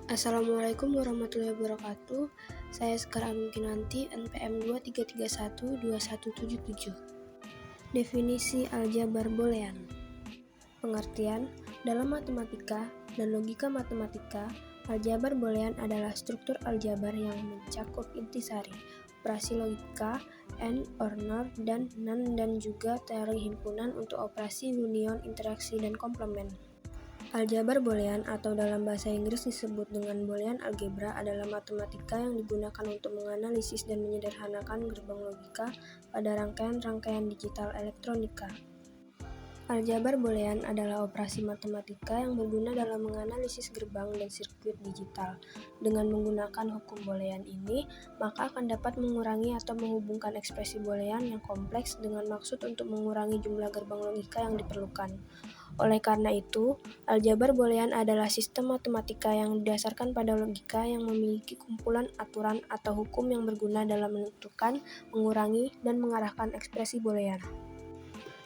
Assalamualaikum warahmatullahi wabarakatuh. Saya Sekar Agung Kinanti, NPM 23312177. Definisi aljabar boolean. Pengertian: dalam matematika dan logika matematika, aljabar boolean adalah struktur aljabar yang mencakup intisari, operasi logika, and or nor, dan non, dan juga teori himpunan untuk operasi union, interaksi, dan komplement. Aljabar boolean atau dalam bahasa Inggris disebut dengan boolean algebra adalah matematika yang digunakan untuk menganalisis dan menyederhanakan gerbang logika pada rangkaian-rangkaian digital elektronika. Aljabar boolean adalah operasi matematika yang berguna dalam menganalisis gerbang dan sirkuit digital. Dengan menggunakan hukum boolean ini, maka akan dapat mengurangi atau menghubungkan ekspresi boolean yang kompleks dengan maksud untuk mengurangi jumlah gerbang logika yang diperlukan. Oleh karena itu, aljabar boolean adalah sistem matematika yang didasarkan pada logika yang memiliki kumpulan aturan atau hukum yang berguna dalam menentukan, mengurangi, dan mengarahkan ekspresi boolean.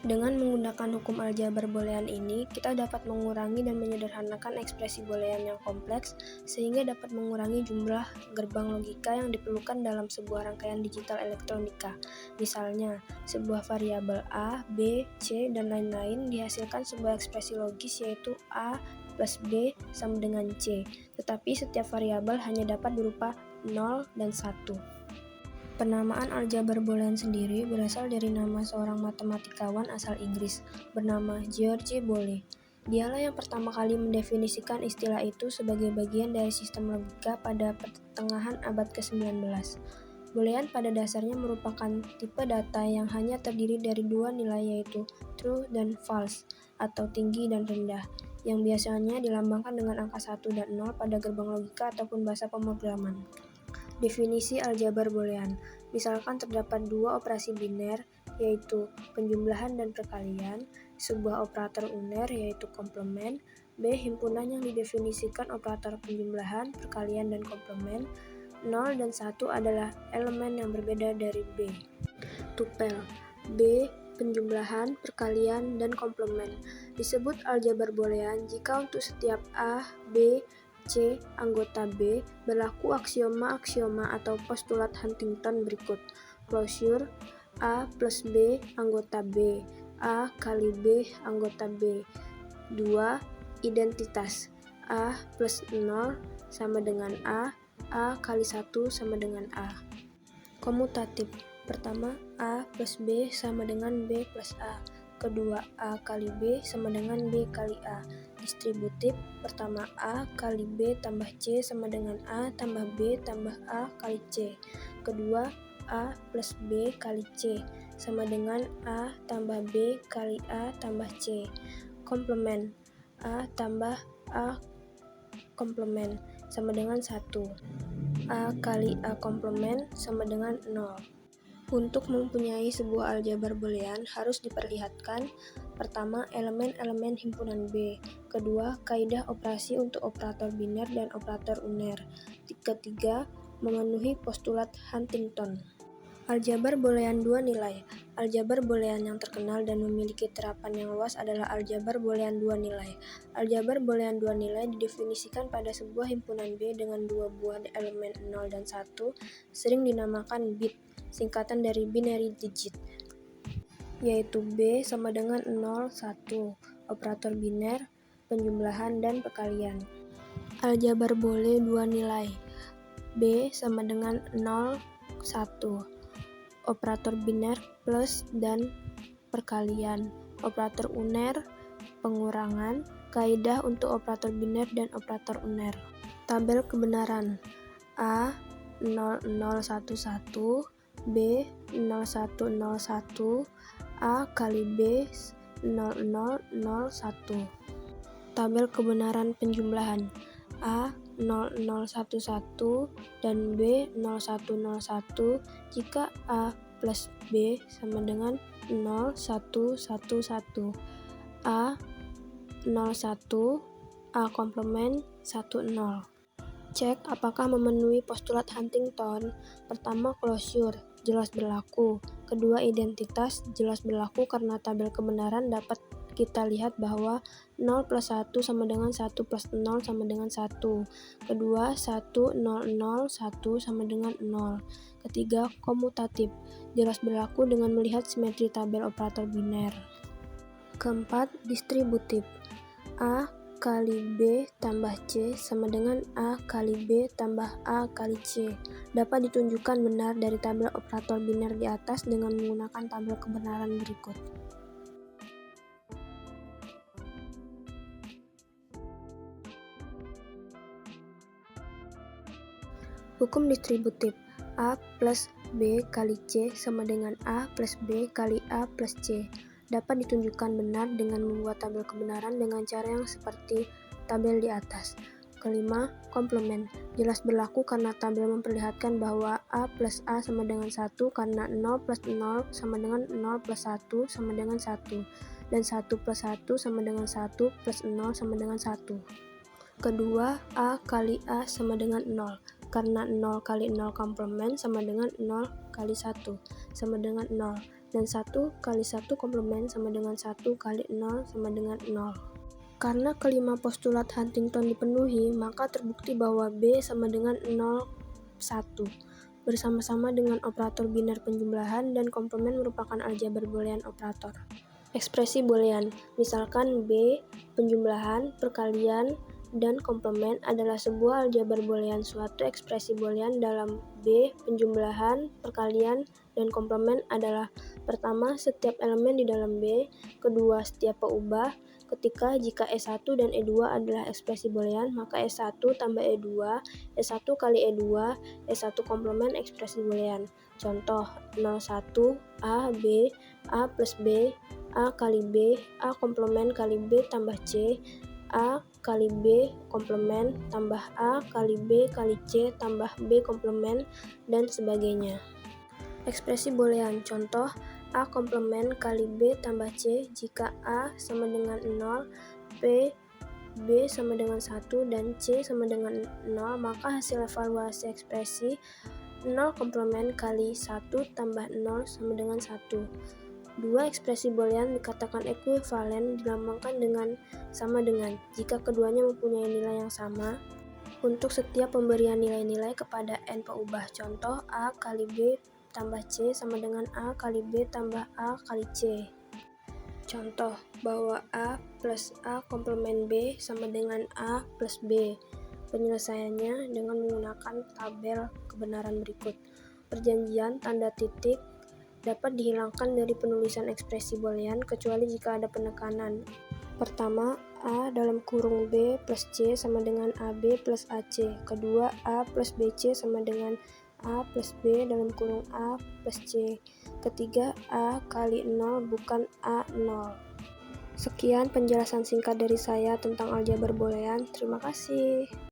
Dengan menggunakan hukum aljabar boolean ini, kita dapat mengurangi dan menyederhanakan ekspresi boolean yang kompleks sehingga dapat mengurangi jumlah gerbang logika yang diperlukan dalam sebuah rangkaian digital elektronika. Misalnya, sebuah variabel A, B, C, dan lain-lain dihasilkan sebuah ekspresi logis yaitu A plus B sama dengan C, tetapi setiap variabel hanya dapat berupa 0 dan 1. Penamaan aljabar boolean sendiri berasal dari nama seorang matematikawan asal Inggris bernama George Boole. Dialah yang pertama kali mendefinisikan istilah itu sebagai bagian dari sistem logika pada pertengahan abad ke-19. Boolean pada dasarnya merupakan tipe data yang hanya terdiri dari dua nilai yaitu true dan false atau tinggi dan rendah, yang biasanya dilambangkan dengan angka 1 dan 0 pada gerbang logika ataupun bahasa pemrograman. Definisi aljabar boolean. Misalkan terdapat dua operasi biner, yaitu penjumlahan dan perkalian, sebuah operator uner yaitu komplement, B himpunan yang didefinisikan operator penjumlahan, perkalian, dan komplement. 0 dan 1 adalah elemen yang berbeda dari B. Tupel B penjumlahan, perkalian, dan komplement. Disebut aljabar boolean jika untuk setiap A, B, C anggota B berlaku aksioma-aksioma atau postulat Huntington berikut. Closure: A plus B anggota B, A kali B anggota B. 2. Identitas: A plus 0 sama dengan A kali 1 sama dengan A. Komutatif: pertama, A plus B sama dengan B plus A. Kedua, A kali B sama dengan B kali A. Distributif: pertama A kali B tambah C sama dengan A tambah B tambah A kali C. Kedua, A plus B kali C sama dengan A tambah B kali A tambah C. Komplement: A tambah A komplement sama dengan 1. A kali A komplement sama dengan 0. Untuk mempunyai sebuah aljabar boolean harus diperlihatkan: pertama, elemen-elemen himpunan B. Kedua, kaidah operasi untuk operator biner dan operator uner. Ketiga, memenuhi postulat Huntington. Aljabar boolean dua nilai. Aljabar boolean yang terkenal dan memiliki terapan yang luas adalah aljabar boolean dua nilai. Aljabar boolean dua nilai didefinisikan pada sebuah himpunan B dengan dua buah elemen 0 dan 1, sering dinamakan bit, singkatan dari binary digit, yaitu B sama dengan 0, 1, operator biner, penjumlahan, dan perkalian. Aljabar Boole dua nilai. B sama dengan 0, 1, operator biner plus dan perkalian, operator uner, pengurangan, kaidah untuk operator biner dan operator uner. Tabel kebenaran: A 0011, B 0101, A kali B 0001. Tabel kebenaran penjumlahan: A 0011 dan B 0101 jika A plus B sama dengan 0111. A 01, A komplement 10. Cek apakah memenuhi postulat Huntington. Pertama, closure, jelas berlaku. Kedua, identitas, jelas berlaku karena tabel kebenaran dapat kita lihat bahwa 0 plus 1 sama dengan 1 plus 0 sama dengan 1. Kedua, 1, 0, 0, 1 sama dengan 0. Ketiga, komutatif, jelas berlaku dengan melihat simetri tabel operator biner. Keempat, distributif, A kali B tambah C sama dengan A kali B tambah A kali C. Dapat ditunjukkan benar dari tabel operator biner di atas dengan menggunakan tabel kebenaran berikut. Hukum distributif, A plus B kali C sama dengan A plus B kali A plus C. Dapat ditunjukkan benar dengan membuat tabel kebenaran dengan cara yang seperti tabel di atas. Kelima, komplement. Jelas berlaku karena tabel memperlihatkan bahwa A plus A sama dengan 1 karena 0 plus 0 sama dengan 0 plus 1 sama dengan 1. Dan 1 plus 1 sama dengan 1 plus 0 sama dengan 1. Kedua, A kali A sama dengan 0. Karena 0 kali 0 komplement sama dengan 0 kali 1 sama dengan 0. Dan 1 kali 1 komplement sama dengan 1 kali 0 sama dengan 0. Karena kelima postulat Huntington dipenuhi, maka terbukti bahwa B sama dengan 0, 1. Bersama-sama dengan operator biner penjumlahan dan komplement merupakan aljabar boolean operator. Ekspresi boolean, misalkan B, penjumlahan, perkalian, dan komplement adalah sebuah aljabar boolean. Suatu ekspresi boolean dalam B, penjumlahan, perkalian, dan komplement adalah pertama, setiap elemen di dalam B, kedua, setiap peubah. Jika E1 dan E2 adalah ekspresi boolean, maka E1 tambah E2, E1 kali E2, E1 komplement ekspresi boolean. Contoh, 01, A, B, A plus B, A kali B, A komplement kali B tambah C, A kali B komplement tambah A kali B kali C tambah B komplement, dan sebagainya. Ekspresi boolean, contoh A komplement kali B tambah C jika A sama dengan 0, B sama dengan 1, dan C sama dengan 0, maka hasil evaluasi ekspresi 0 komplement kali 1 tambah 0 sama dengan 1. Dua ekspresi boolean dikatakan ekuivalen dilambangkan dengan sama dengan jika keduanya mempunyai nilai yang sama untuk setiap pemberian nilai-nilai kepada n peubah. Contoh, A kali B tambah C sama dengan A kali B tambah A kali C. Contoh, bahwa A plus A komplement B sama dengan A plus B. Penyelesaiannya dengan menggunakan tabel kebenaran berikut. Perjanjian tanda titik dapat dihilangkan dari penulisan ekspresi boolean kecuali jika ada penekanan. Pertama, A dalam kurung B plus C sama dengan AB plus AC. Kedua, A plus BC sama dengan A plus B dalam kurung A plus C. Ketiga, A kali 0 bukan A0. Sekian penjelasan singkat dari saya tentang aljabar boolean. Terima kasih.